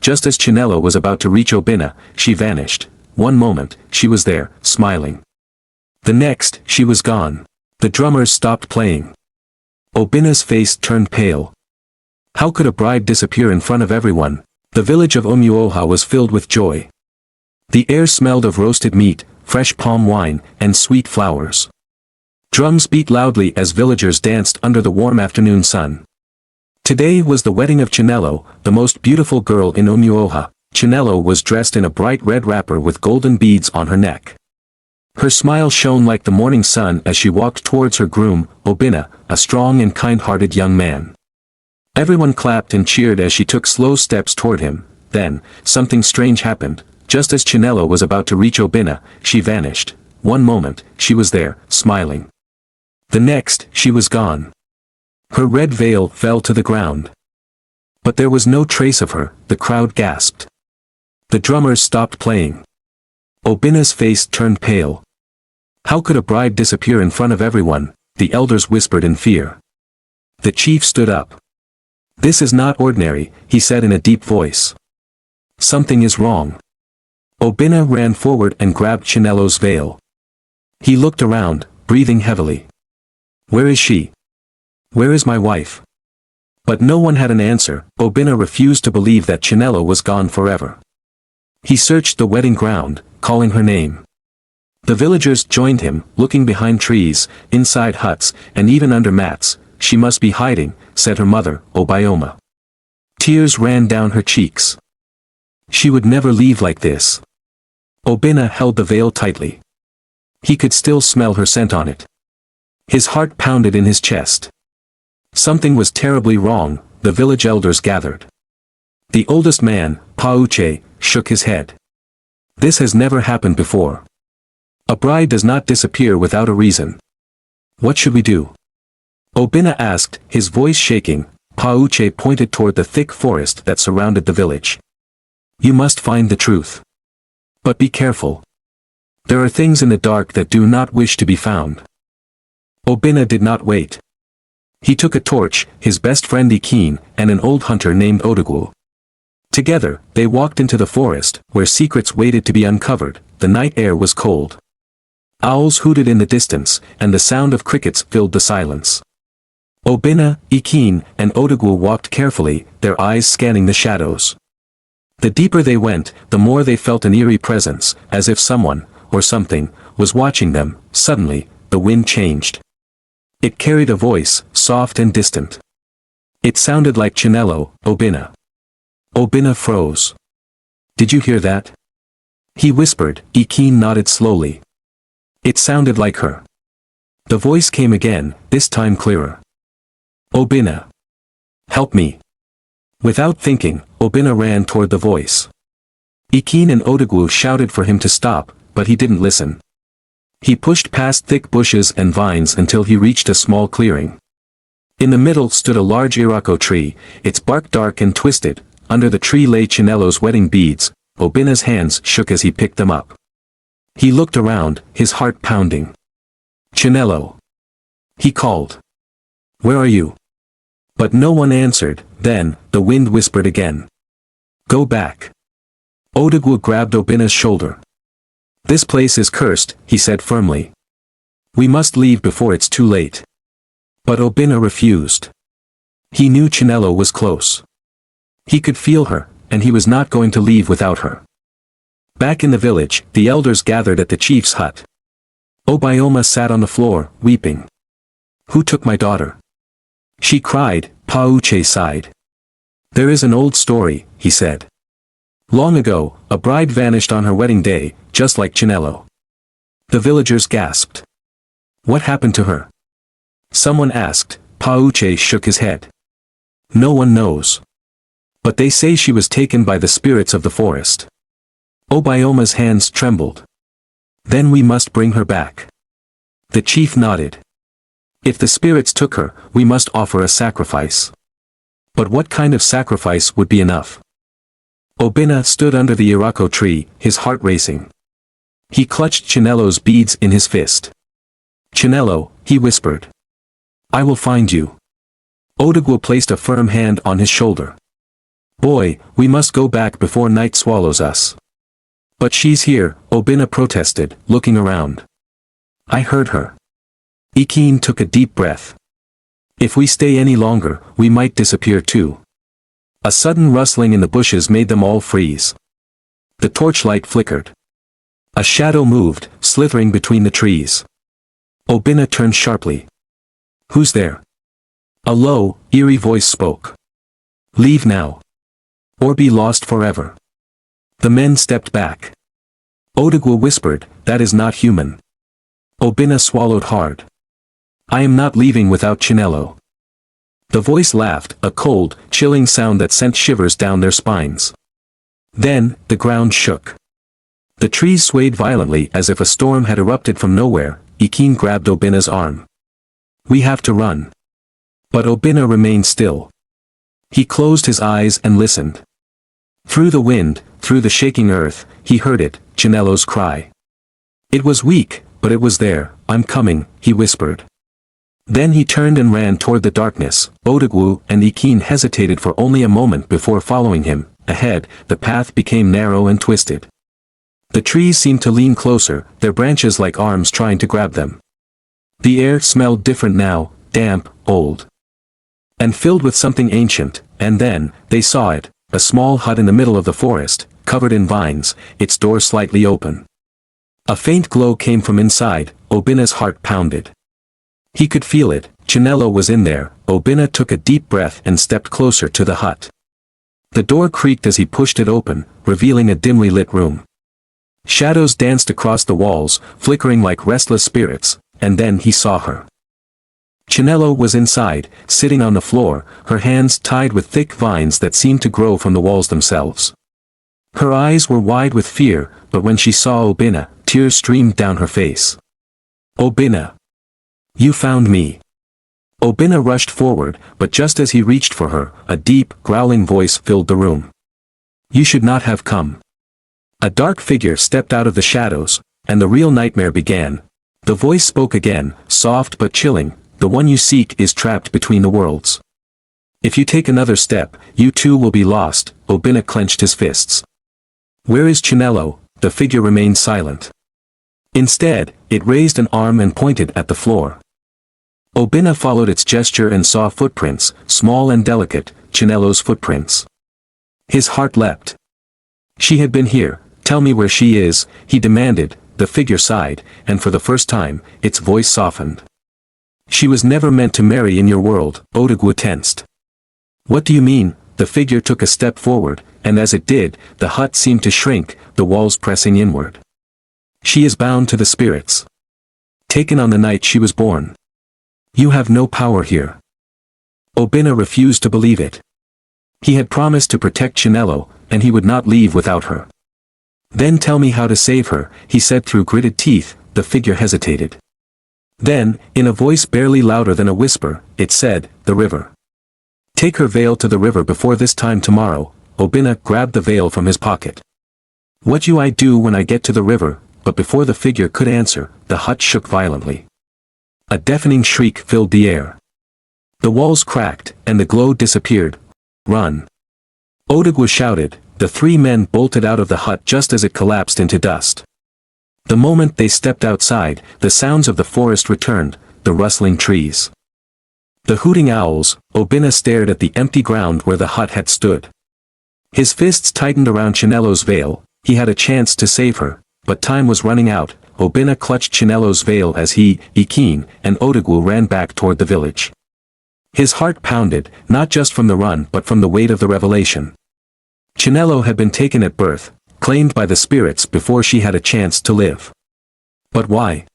Just as Chinelo was about to reach Obinna, she vanished. One moment, she was there, smiling. The next, she was gone. The drummers stopped playing. Obinna's face turned pale. How could a bride disappear in front of everyone? The village of Umuoha was filled with joy. The air smelled of roasted meat, fresh palm wine, and sweet flowers. Drums beat loudly as villagers danced under the warm afternoon sun. Today was the wedding of Chinelo, the most beautiful girl in Umuoha. Chinelo was dressed in a bright red wrapper with golden beads on her neck. Her smile shone like the morning sun as she walked towards her groom, Obinna, a strong and kind-hearted young man. Everyone clapped and cheered as she took slow steps toward him. Then, something strange happened. Just as Chinelo was about to reach Obinna, she vanished. One moment, she was there, smiling. The next, she was gone. Her red veil fell to the ground. But there was no trace of her. The crowd gasped. The drummers stopped playing. Obinna's face turned pale. How could a bride disappear in front of everyone? The elders whispered in fear. The chief stood up. This is not ordinary, he said in a deep voice. Something is wrong. Obinna ran forward and grabbed Chinelo's veil. He looked around, breathing heavily. Where is she? Where is my wife? But no one had an answer. Obinna refused to believe that Chinelo was gone forever. He searched the wedding ground, calling her name. The villagers joined him, looking behind trees, inside huts, and even under mats. She must be hiding, said her mother, Obinna. Tears ran down her cheeks. She would never leave like this. Obinna held the veil tightly. He could still smell her scent on it. His heart pounded in his chest. Something was terribly wrong. The village elders gathered. The oldest man, Pauche, shook his head. This has never happened before. A bride does not disappear without a reason. What should we do? Obinna asked, his voice shaking. Pauche pointed toward the thick forest that surrounded the village. You must find the truth. But be careful. There are things in the dark that do not wish to be found. Obinna did not wait. He took a torch, his best friend Ikin, and an old hunter named Odogwu. Together, they walked into the forest, where secrets waited to be uncovered. The night air was cold. Owls hooted in the distance, and the sound of crickets filled the silence. Obinna, Ikin, and Odogwu walked carefully, their eyes scanning the shadows. The deeper they went, the more they felt an eerie presence, as if someone, or something, was watching them. Suddenly, the wind changed. It carried a voice, soft and distant. It sounded like Chinelo, Obinna. Obinna froze. Did you hear that? He whispered. Ikin nodded slowly. It sounded like her. The voice came again, this time clearer. Obinna. Help me. Without thinking, Obinna ran toward the voice. Ikin and Odogwu shouted for him to stop, but he didn't listen. He pushed past thick bushes and vines until he reached a small clearing. In the middle stood a large irako tree, its bark dark and twisted. Under the tree lay Chinelo's wedding beads. Obinna's hands shook as he picked them up. He looked around, his heart pounding. Chinelo. He called. Where are you? But no one answered. Then, the wind whispered again. Go back. Odogwu grabbed Obinna's shoulder. This place is cursed, he said firmly. We must leave before it's too late. But Obinna refused. He knew Chinelo was close. He could feel her, and he was not going to leave without her. Back in the village, the elders gathered at the chief's hut. Obinna sat on the floor, weeping. Who took my daughter? She cried. Pauche sighed. There is an old story, he said. Long ago, a bride vanished on her wedding day, just like Chinelo. The villagers gasped. What happened to her? Someone asked. Pauche shook his head. No one knows. But they say she was taken by the spirits of the forest. Obinna's hands trembled. Then we must bring her back. The chief nodded. If the spirits took her, we must offer a sacrifice. But what kind of sacrifice would be enough? Obinna stood under the irako tree, his heart racing. He clutched Chinelo's beads in his fist. Chinelo, he whispered. I will find you. Odogwu placed a firm hand on his shoulder. Boy, we must go back before night swallows us. But she's here, Obinna protested, looking around. I heard her. Ikeen took a deep breath. If we stay any longer, we might disappear too. A sudden rustling in the bushes made them all freeze. The torchlight flickered. A shadow moved, slithering between the trees. Obinna turned sharply. Who's there? A low, eerie voice spoke. Leave now. Or be lost forever. The men stepped back. Odogwu whispered, that is not human. Obinna swallowed hard. I am not leaving without Chinelo. The voice laughed, a cold, chilling sound that sent shivers down their spines. Then, the ground shook. The trees swayed violently as if a storm had erupted from nowhere. Ikeen grabbed Obinna's arm. We have to run. But Obinna remained still. He closed his eyes and listened. Through the wind, through the shaking earth, he heard it, Chinelo's cry. It was weak, but it was there. I'm coming, he whispered. Then he turned and ran toward the darkness. Odogwu and Ikeen hesitated for only a moment before following him. Ahead, the path became narrow and twisted. The trees seemed to lean closer, their branches like arms trying to grab them. The air smelled different now, damp, old. And filled with something ancient, and then, they saw it, a small hut in the middle of the forest, covered in vines, its door slightly open. A faint glow came from inside. Obinna's heart pounded. He could feel it, Chinelo was in there. Obinna took a deep breath and stepped closer to the hut. The door creaked as he pushed it open, revealing a dimly lit room. Shadows danced across the walls, flickering like restless spirits, and then he saw her. Chinelo was inside, sitting on the floor, her hands tied with thick vines that seemed to grow from the walls themselves. Her eyes were wide with fear, but when she saw Obinna, tears streamed down her face. Obinna! You found me. Obinna rushed forward, but just as he reached for her, a deep, growling voice filled the room. You should not have come. A dark figure stepped out of the shadows, and the real nightmare began. The voice spoke again, soft but chilling, the one you seek is trapped between the worlds. If you take another step, you too will be lost. Obinna clenched his fists. Where is Chinelo? The figure remained silent. Instead, it raised an arm and pointed at the floor. Obinna followed its gesture and saw footprints, small and delicate, Chinelo's footprints. His heart leapt. She had been here, tell me where she is, he demanded. The figure sighed, and for the first time, its voice softened. She was never meant to marry in your world. Odogwu tensed. What do you mean? The figure took a step forward, and as it did, the hut seemed to shrink, the walls pressing inward. She is bound to the spirits. Taken on the night she was born. You have no power here. Obinna refused to believe it. He had promised to protect Chinelo, and he would not leave without her. Then tell me how to save her, he said through gritted teeth. The figure hesitated. Then, in a voice barely louder than a whisper, it said, the river. Take her veil to the river before this time tomorrow. Obinna grabbed the veil from his pocket. What do I do when I get to the river? But before the figure could answer, the hut shook violently. A deafening shriek filled the air. The walls cracked, and the glow disappeared. Run! Odogwu shouted. The three men bolted out of the hut just as it collapsed into dust. The moment they stepped outside, the sounds of the forest returned, the rustling trees. The hooting owls. Obinna stared at the empty ground where the hut had stood. His fists tightened around Chinelo's veil. He had a chance to save her, but time was running out. Obinna clutched Chinelo's veil as he, Ikeen, and Odogwu ran back toward the village. His heart pounded, not just from the run but from the weight of the revelation. Chinelo had been taken at birth, claimed by the spirits before she had a chance to live. But why?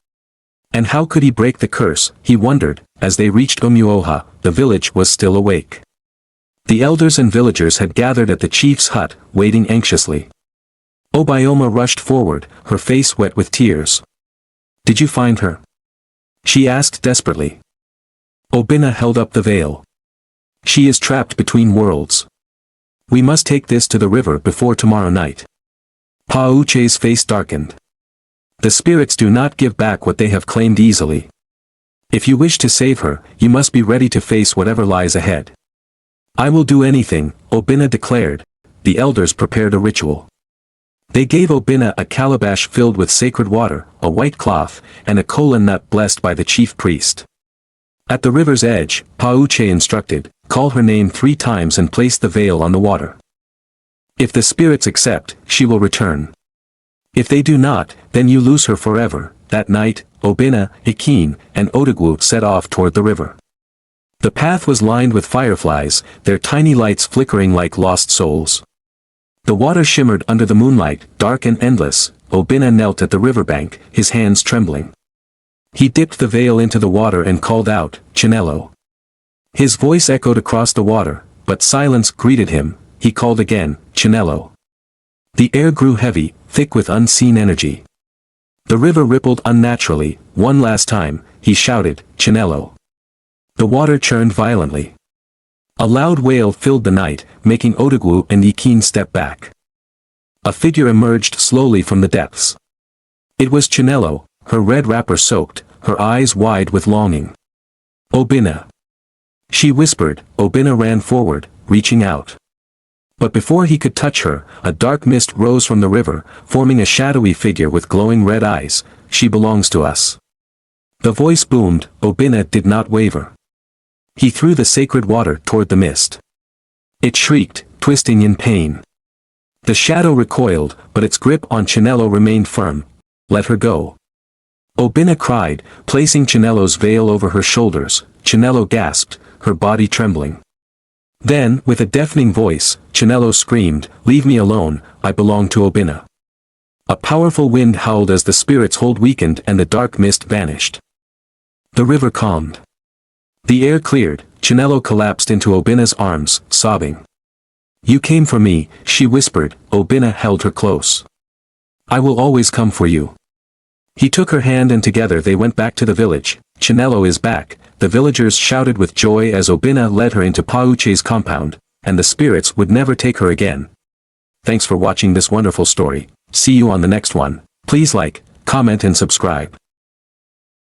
And how could he break the curse, he wondered. As they reached Umuoha, the village was still awake. The elders and villagers had gathered at the chief's hut, waiting anxiously. Obioma rushed forward, her face wet with tears. Did you find her? She asked desperately. Obinna held up the veil. She is trapped between worlds. We must take this to the river before tomorrow night. Pauche's face darkened. The spirits do not give back what they have claimed easily. If you wish to save her, you must be ready to face whatever lies ahead. I will do anything, Obinna declared. The elders prepared a ritual. They gave Obinna a calabash filled with sacred water, a white cloth, and a kola nut blessed by the chief priest. At the river's edge, Pauche instructed, call her name 3 times and place the veil on the water. If the spirits accept, she will return. If they do not, then you lose her forever. That night, Obinna, Ikin, and Odogwu set off toward the river. The path was lined with fireflies, their tiny lights flickering like lost souls. The water shimmered under the moonlight, dark and endless. Obinna knelt at the riverbank, his hands trembling. He dipped the veil into the water and called out, Chinelo. His voice echoed across the water, but silence greeted him. He called again, Chinelo. The air grew heavy, thick with unseen energy. The river rippled unnaturally. One last time, he shouted, Chinelo. The water churned violently. A loud wail filled the night, making Odogwu and Ikin step back. A figure emerged slowly from the depths. It was Chinelo, her red wrapper soaked, her eyes wide with longing. Obinna. She whispered. Obinna ran forward, reaching out. But before he could touch her, a dark mist rose from the river, forming a shadowy figure with glowing red eyes. She belongs to us. The voice boomed. Obinna did not waver. He threw the sacred water toward the mist. It shrieked, twisting in pain. The shadow recoiled, but its grip on Chinelo remained firm. Let her go. Obinna cried, placing Chinelo's veil over her shoulders. Chinelo gasped, her body trembling. Then, with a deafening voice, Chinelo screamed, leave me alone, I belong to Obinna. A powerful wind howled as the spirit's hold weakened and the dark mist vanished. The river calmed. The air cleared. Chinelo collapsed into Obinna's arms, sobbing. You came for me, she whispered. Obinna held her close. I will always come for you. He took her hand and together they went back to the village. Chinelo is back, the villagers shouted with joy as Obinna led her into Pauche's compound, and the spirits would never take her again. Thanks for watching this wonderful story. See you on the next one. Please like, comment and subscribe.